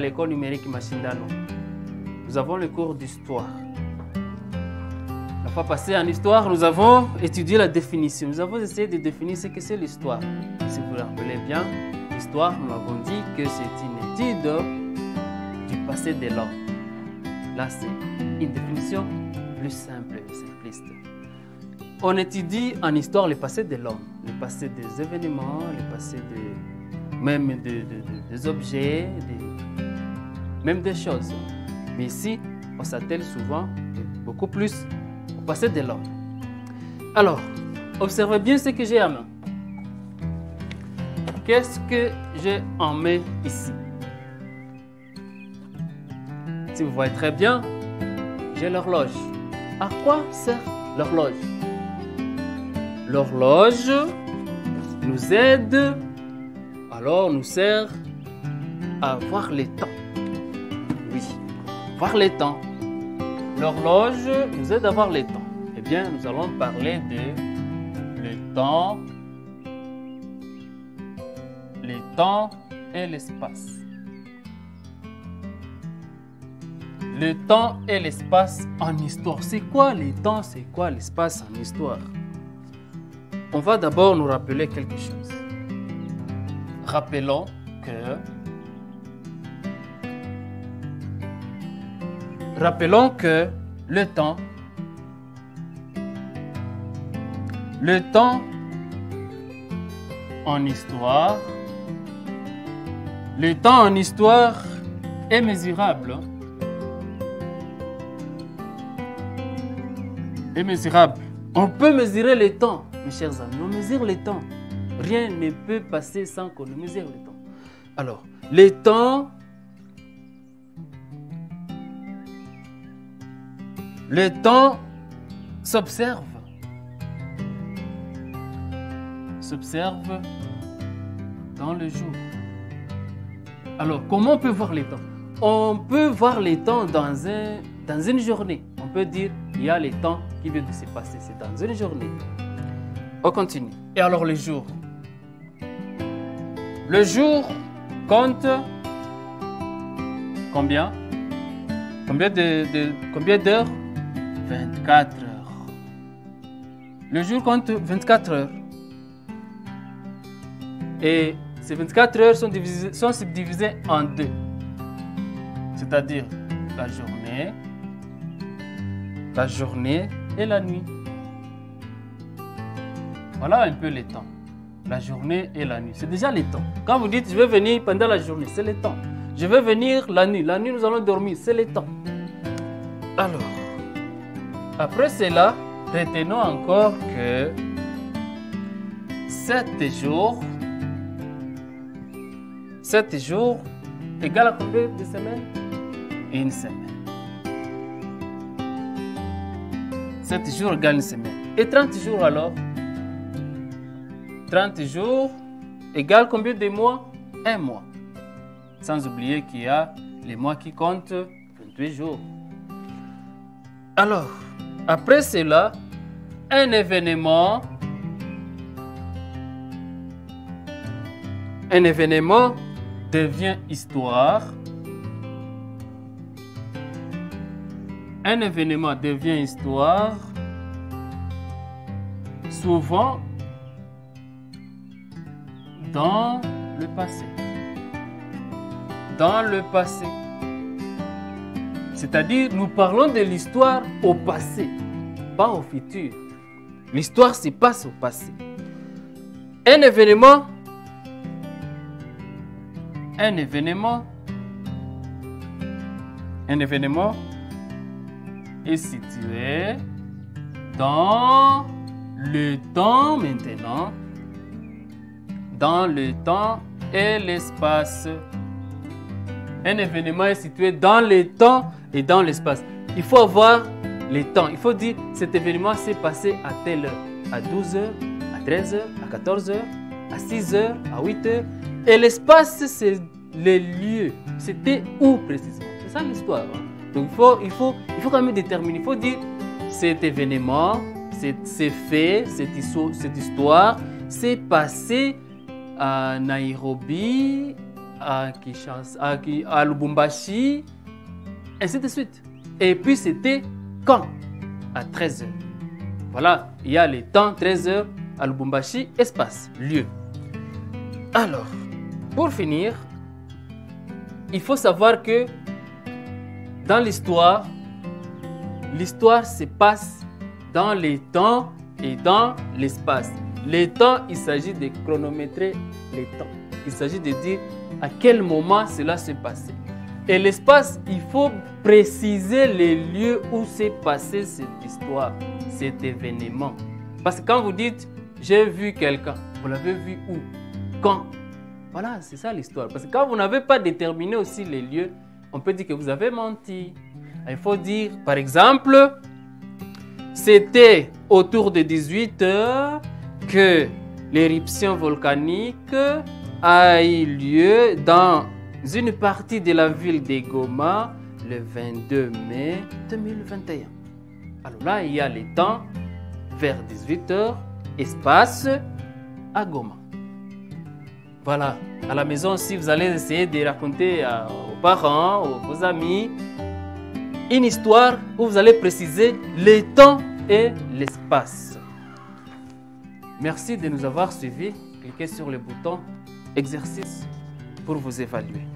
à l'école numérique Mashindano. Nous avons le cours d'histoire. La fois passée en histoire, nous avons étudié la définition. Nous avons essayé de définir ce que c'est l'histoire. Si vous vous rappelez bien, l'histoire, nous avons dit que c'est une étude du passé de l'homme. Là, c'est une définition plus simple et simpliste. On étudie en histoire le passé de l'homme, le passé des événements, le passé même des objets, même des choses. Mais ici, on s'attelle souvent beaucoup plus au passé de l'homme. Alors, observez bien ce que j'ai en main. Qu'est-ce que j'ai en main ici? Si vous voyez très bien, j'ai l'horloge. À quoi sert l'horloge? L'horloge nous aide, alors nous sert à voir le temps. Oui, voir le temps. L'horloge nous aide à voir le temps. Eh bien, nous allons parler de le temps et l'espace. Le temps et l'espace en histoire. C'est quoi le temps, c'est quoi l'espace en histoire? On va d'abord nous rappeler quelque chose. Rappelons que le temps en histoire, est mesurable. Est mesurable. On peut mesurer le temps, mes chers amis. On mesure le temps. Rien ne peut passer sans qu'on mesure le temps. Alors, le temps s'observe dans le jour. Alors, comment on peut voir le temps? On peut voir le temps dans une journée. On peut dire, il y a le temps qui vient de se passer. C'est dans une journée. On continue. Et alors, le jour? Le jour compte combien? Combien d'heures? 24 heures. Le jour compte 24 heures. Et ces 24 heures sont subdivisées en deux. C'est-à-dire la journée et la nuit. Voilà un peu le temps. La journée et la nuit. C'est déjà le temps. Quand vous dites je vais venir pendant la journée, c'est le temps. Je vais venir la nuit. La nuit, nous allons dormir. C'est le temps. Alors, après cela, retenons encore que 7 jours égale à combien de semaines? Une semaine. 7 jours égale une semaine. Et 30 jours alors? 30 jours égale combien de mois? Un mois. Sans oublier qu'il y a les mois qui comptent 28 jours. Alors, après cela, un événement devient histoire. Un événement devient histoire souvent dans le passé. Dans le passé. C'est-à-dire, nous parlons de l'histoire au passé, pas au futur. L'histoire se passe au passé. Un événement est situé dans le temps maintenant, dans le temps et l'espace. Un événement est situé dans le temps et dans l'espace. Il faut avoir le temps. Il faut dire cet événement s'est passé à telle heure, à 12 heures, à 13 heures, à 14 heures, à 6 heures, à 8 heures. Et l'espace, c'est le lieu. C'était où précisément? C'est ça l'histoire. Hein? Donc il faut quand même déterminer. Il faut dire cet événement, ces faits, cette histoire s'est passé à Nairobi à Kinshasa, à Lubumbashi, ainsi de suite. Et puis c'était quand? À 13h. Voilà, il y a les temps 13h à Lubumbashi, espace, lieu. Alors, pour finir, il faut savoir que dans l'histoire, l'histoire se passe dans les temps et dans l'espace. Les temps, il s'agit de chronométrer les temps. Il s'agit de dire à quel moment cela s'est passé. Et l'espace, il faut préciser les lieux où s'est passée cette histoire, cet événement. Parce que quand vous dites « j'ai vu quelqu'un », vous l'avez vu où? Quand? Voilà, c'est ça l'histoire. Parce que quand vous n'avez pas déterminé aussi les lieux, on peut dire que vous avez menti. Il faut dire, par exemple, c'était autour de 18h que l'éruption volcanique a eu lieu dans une partie de la ville de Goma le 22 mai 2021. Alors là, il y a les temps vers 18h, espace à Goma. Voilà, à la maison aussi, vous allez essayer de raconter aux parents, aux amis, une histoire où vous allez préciser les temps et l'espace. Merci de nous avoir suivis. Cliquez sur le bouton exercice pour vous évaluer.